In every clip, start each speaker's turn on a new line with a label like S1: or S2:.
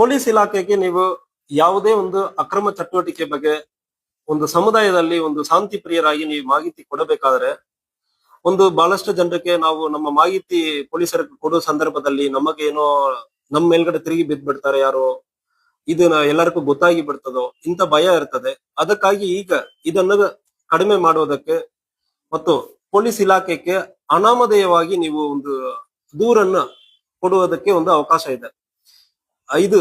S1: Police ಇಲಾಖೆಗೆ ನೀವು ಯಾವುದೇ ಒಂದು ಅಕ್ರಮ ಚಟುವಟಿಕೆ ಬಗ್ಗೆ ಒಂದು ಸಮುದಾಯದಲ್ಲಿ ಒಂದು ಶಾಂತಿ ಪ್ರಿಯರಾಗಿ ನೀವು ಮಾಹಿತಿ ಕೊಡಬೇಕಾದ್ರೆ ಒಂದು ಬಹಳಷ್ಟು ಜನರಿಗೆ ನಾವು ನಮ್ಮ ಮಾಹಿತಿ ಪೊಲೀಸರಿಗೆ ಕೊಡೋ ಸಂದರ್ಭದಲ್ಲಿ ನಮಗೇನೋ ನಮ್ಮ ಮೇಲ್ಗಡೆ ತಿರುಗಿ ಬಿದ್ದ್ಬಿಡ್ತಾರೆ ಯಾರು, ಇದು ಎಲ್ಲರಿಗೂ ಗೊತ್ತಾಗಿ ಬಿಡ್ತದೋ ಇಂತ ಭಯ ಇರ್ತದೆ. ಅದಕ್ಕಾಗಿ ಈಗ ಇದನ್ನು ಕಡಿಮೆ ಮಾಡುವುದಕ್ಕೆ ಮತ್ತು ಪೊಲೀಸ್ ಇಲಾಖೆಗೆ ಅನಾಮಧೇಯವಾಗಿ ನೀವು ಒಂದು ದೂರನ್ನ ಕೊಡುವುದಕ್ಕೆ ಒಂದು ಅವಕಾಶ ಇದೆ. ಇದು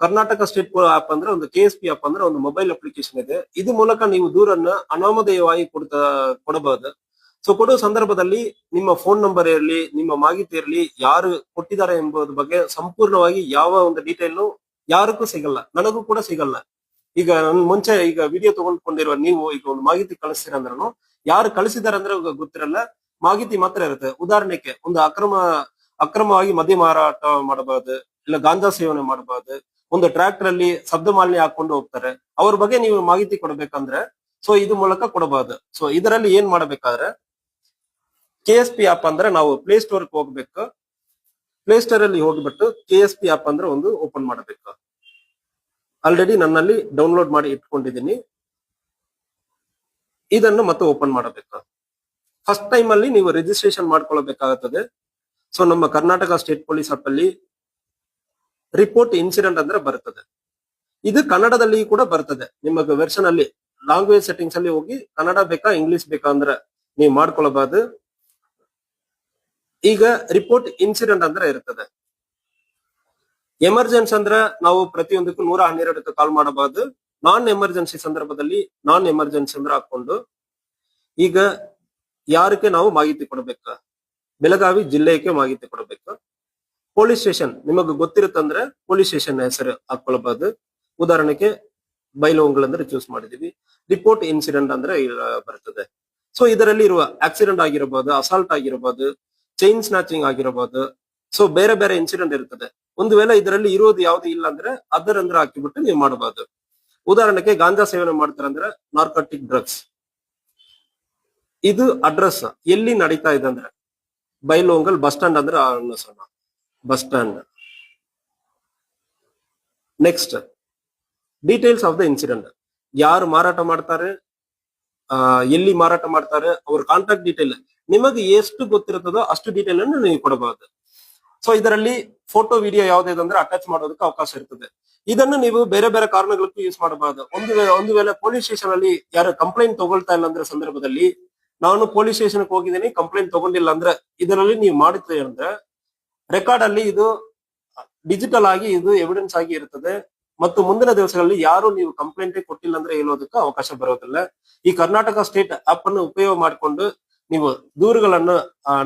S1: ಕರ್ನಾಟಕ ಸ್ಟೇಟ್ ಆಪ್ ಅಂದ್ರೆ ಒಂದು KSP ಆಪ್ ಅಂದ್ರೆ ಒಂದು ಮೊಬೈಲ್ ಅಪ್ಲಿಕೇಶನ್ ಇದೆ. ಇದು ಮೂಲಕ ನೀವು ದೂರನ್ನ ಅನಾಮಧೇಯವಾಗಿ ಕೊಡಬಹುದು. ಸೊ ಕೊಡುವ ಸಂದರ್ಭದಲ್ಲಿ ನಿಮ್ಮ ಫೋನ್ ನಂಬರ್ ಇರಲಿ, ನಿಮ್ಮ ಮಾಹಿತಿ ಇರಲಿ, ಯಾರು ಕೊಟ್ಟಿದ್ದಾರೆ ಎಂಬುದ್ರ ಬಗ್ಗೆ ಸಂಪೂರ್ಣವಾಗಿ ಯಾವ ಒಂದು ಡೀಟೇಲ್ ಯಾರಿಗೂ ಸಿಗಲ್ಲ, ನನಗೂ ಕೂಡ ಸಿಗಲ್ಲ. ಈಗ ನನ್ ಮುಂಚೆ ಈಗ ವಿಡಿಯೋ ತಗೊಂಡ್ಕೊಂಡಿರುವ ನೀವು ಈಗ ಒಂದು ಮಾಹಿತಿ ಕಳಿಸ್ತೀರ ಅಂದ್ರೂ ಯಾರು ಕಳಿಸಿದಾರೆ ಅಂದ್ರೆ ಗೊತ್ತಿರಲ್ಲ, ಮಾಹಿತಿ ಮಾತ್ರ ಇರುತ್ತೆ. ಉದಾಹರಣೆಗೆ ಒಂದು ಅಕ್ರಮವಾಗಿ ಮದ್ಯ ಮಾರಾಟ ಮಾಡಬಹುದು, ಇಲ್ಲ ಗಾಂಜಾ ಸೇವನೆ ಮಾಡಬಹುದು, ಒಂದು ಟ್ರ್ಯಾಕ್ಟರ್ ಅಲ್ಲಿ ಶಬ್ದ ಮಾಲಿನ್ಯ ಹಾಕೊಂಡು ಹೋಗ್ತಾರೆ, ಅವ್ರ ಬಗ್ಗೆ ನೀವು ಮಾಹಿತಿ ಕೊಡ್ಬೇಕಂದ್ರೆ ಸೊ ಇದು ಮೂಲಕ ಕೊಡಬಹುದು. ಸೊ ಇದರಲ್ಲಿ ಏನ್ ಮಾಡ್ಬೇಕಾದ್ರೆ KSP ಆಪ್ ಅಂದ್ರೆ ನಾವು ಪ್ಲೇ ಸ್ಟೋರ್ ಹೋಗ್ಬೇಕು. ಪ್ಲೇ ಸ್ಟೋರ್ ಅಲ್ಲಿ ಹೋಗ್ಬಿಟ್ಟು KSP ಆಪ್ ಅಂದ್ರೆ ಒಂದು ಓಪನ್ ಮಾಡಬೇಕು. ಆಲ್ರೆಡಿ ನನ್ನಲ್ಲಿ ಡೌನ್ಲೋಡ್ ಮಾಡಿ ಇಟ್ಕೊಂಡಿದ್ದೀನಿ. ಇದನ್ನು ಮತ್ತೆ ಓಪನ್ ಮಾಡಬೇಕು. ಫಸ್ಟ್ ಟೈಮ್ ಅಲ್ಲಿ ನೀವು ರಿಜಿಸ್ಟ್ರೇಷನ್ ಮಾಡ್ಕೊಳ್ಬೇಕಾಗುತ್ತದೆ. ಸೊ ನಮ್ಮ ಕರ್ನಾಟಕ ಸ್ಟೇಟ್ ಪೊಲೀಸ್ ಆಪ್ ಅಲ್ಲಿ ರಿಪೋರ್ಟ್ ಇನ್ಸಿಡೆಂಟ್ ಅಂದ್ರೆ ಬರ್ತದೆ. ಇದು ಕನ್ನಡದಲ್ಲಿ ಕೂಡ ಬರ್ತದೆ. ನಿಮಗೆ ವೆರ್ಷನ್ ಅಲ್ಲಿ ಲ್ಯಾಂಗ್ವೇಜ್ ಸೆಟ್ಟಿಂಗ್ಸ್ ಅಲ್ಲಿ ಹೋಗಿ ಕನ್ನಡ ಬೇಕಾ ಇಂಗ್ಲಿಷ್ ಬೇಕಾ ಅಂದ್ರೆ ನೀವು ಮಾಡ್ಕೊಳ್ಬಹುದು. ಈಗ ರಿಪೋರ್ಟ್ ಇನ್ಸಿಡೆಂಟ್ ಅಂದ್ರೆ ಇರ್ತದೆ. ಎಮರ್ಜೆನ್ಸಿ ಅಂದ್ರೆ ನಾವು ಪ್ರತಿಯೊಂದಕ್ಕೂ 112ಕ್ಕೆ ಕಾಲ್ ಮಾಡಬಹುದು. ನಾನ್ ಎಮರ್ಜೆನ್ಸಿ ಸಂದರ್ಭದಲ್ಲಿ ನಾನ್ ಎಮರ್ಜೆನ್ಸಿ ಅಂದ್ರೆ ಹಾಕೊಂಡು ಈಗ ಯಾರಿಗೆ ನಾವು ಮಾಹಿತಿ ಕೊಡ್ಬೇಕು, ಬೆಳಗಾವಿ ಜಿಲ್ಲೆಗೆ ಮಾಹಿತಿ ಕೊಡಬೇಕು. ಪೊಲೀಸ್ ಸ್ಟೇಷನ್ ನಿಮಗೆ ಗೊತ್ತಿರುತ್ತಂದ್ರೆ ಪೊಲೀಸ್ ಸ್ಟೇಷನ್ ಹೆಸರು ಹಾಕೊಳ್ಬಹುದು. ಉದಾಹರಣೆಗೆ ಬೈಲಹೊಂಗಲ ಅಂದ್ರೆ ಚೂಸ್ ಮಾಡಿದೀವಿ. ರಿಪೋರ್ಟ್ ಇನ್ಸಿಡೆಂಟ್ ಅಂದ್ರೆ ಬರ್ತದೆ. ಸೊ ಇದರಲ್ಲಿ ಇರುವ ಆಕ್ಸಿಡೆಂಟ್ ಆಗಿರಬಹುದು, ಅಸಾಲ್ಟ್ ಆಗಿರಬಹುದು, ಚೈನ್ ಸ್ನಾಚಿಂಗ್ ಆಗಿರಬಹುದು. ಸೊ ಬೇರೆ ಬೇರೆ ಇನ್ಸಿಡೆಂಟ್ ಇರ್ತದೆ. ಒಂದು ವೇಳೆ ಇದರಲ್ಲಿ ಇರೋದು ಯಾವ್ದು ಇಲ್ಲ ಅಂದ್ರೆ ಅದರ್ ಅಂದ್ರೆ ಹಾಕಿಬಿಟ್ಟು ನೀವು ಮಾಡಬಹುದು. ಉದಾಹರಣೆಗೆ ಗಾಂಜಾ ಸೇವನೆ ಮಾಡ್ತಾರೆ ಅಂದ್ರೆ ನಾರ್ಕೋಟಿಕ್ ಡ್ರಗ್ಸ್. ಇದು ಅಡ್ರೆಸ್ ಎಲ್ಲಿ ನಡೀತಾ ಇದೆ ಅಂದ್ರೆ ಬೈಲಹೊಂಗಲ್ ಬಸ್ ಸ್ಟ್ಯಾಂಡ್ ಅಂದ್ರೆ bus stand. Next details of the incident, ಯಾರು ಮಾರಾಟ ಮಾಡ್ತಾರೆ, ಎಲ್ಲಿ ಮಾರಾಟ ಮಾಡ್ತಾರೆ, ಅವ್ರ ಕಾಂಟ್ಯಾಕ್ಟ್ ಡೀಟೇಲ್ ನಿಮಗೆ ಎಷ್ಟು ಗೊತ್ತಿರುತ್ತದೋ ಅಷ್ಟು ಡೀಟೇಲ್ ಅನ್ನು ನೀವು ಕೊಡಬಹುದು. ಸೊ ಇದರಲ್ಲಿ ಫೋಟೋ ವಿಡಿಯೋ ಯಾವ್ದು ಅಟ್ಯಾಚ್ ಮಾಡೋದಕ್ಕೆ ಅವಕಾಶ ಇರ್ತದೆ. ಇದನ್ನು ನೀವು ಬೇರೆ ಬೇರೆ ಕಾರಣಗಳಿಗೂ ಯೂಸ್ ಮಾಡಬಹುದು. ಒಂದು ವೇಳೆ ಪೊಲೀಸ್ ಸ್ಟೇಷನ್ ಅಲ್ಲಿ ಯಾರು ಕಂಪ್ಲೇಂಟ್ ತಗೊಳ್ತಾ ಇಲ್ಲ ಅಂದ್ರೆ ಸಂದರ್ಭದಲ್ಲಿ ನಾನು ಪೊಲೀಸ್ ಸ್ಟೇಷನ್ ಹೋಗಿದ್ದೀನಿ ಕಂಪ್ಲೇಂಟ್ ತಗೊಂಡಿಲ್ಲ ಅಂದ್ರೆ ಇದರಲ್ಲಿ ನೀವು ಮಾಡುತ್ತೆ ಅಂದ್ರೆ ರೆಕಾರ್ಡ್ ಅಲ್ಲಿ ಇದು ಡಿಜಿಟಲ್ ಆಗಿ ಇದು ಎವಿಡೆನ್ಸ್ ಆಗಿ ಇರ್ತದೆ. ಮತ್ತು ಮುಂದಿನ ದಿವಸಗಳಲ್ಲಿ ಯಾರು ನೀವು ಕಂಪ್ಲೇಂಟ್ ಕೊಟ್ಟಿಲ್ಲ ಅಂದ್ರೆ ಹೇಳೋದಕ್ಕೆ ಅವಕಾಶ ಬರೋದಿಲ್ಲ. ಈ ಕರ್ನಾಟಕ ಸ್ಟೇಟ್ ಆಪ್ ಅನ್ನು ಉಪಯೋಗ ಮಾಡಿಕೊಂಡು ನೀವು ದೂರುಗಳನ್ನು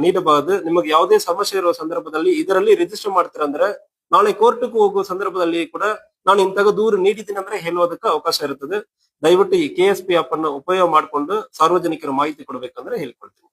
S1: ನೀಡಬಹುದು. ನಿಮಗೆ ಯಾವುದೇ ಸಮಸ್ಯೆ ಇರುವ ಸಂದರ್ಭದಲ್ಲಿ ಇದರಲ್ಲಿ ರಿಜಿಸ್ಟರ್ ಮಾಡ್ತೀರ ಅಂದ್ರೆ ನಾಳೆ ಕೋರ್ಟ್ಗೆ ಹೋಗುವ ಸಂದರ್ಭದಲ್ಲಿ ಕೂಡ ನಾನು ಇಂತಹ ದೂರು ನೀಡಿದ್ದೀನಿ ಅಂದ್ರೆ ಹೇಳುವುದಕ್ಕೆ ಅವಕಾಶ ಇರುತ್ತದೆ. ದಯವಿಟ್ಟು ಈ KSP ಆಪ್ ಅನ್ನು ಉಪಯೋಗ ಮಾಡಿಕೊಂಡು ಸಾರ್ವಜನಿಕರ ಮಾಹಿತಿ ಕೊಡಬೇಕಂದ್ರೆ ಹೇಳ್ಕೊಳ್ತೀನಿ.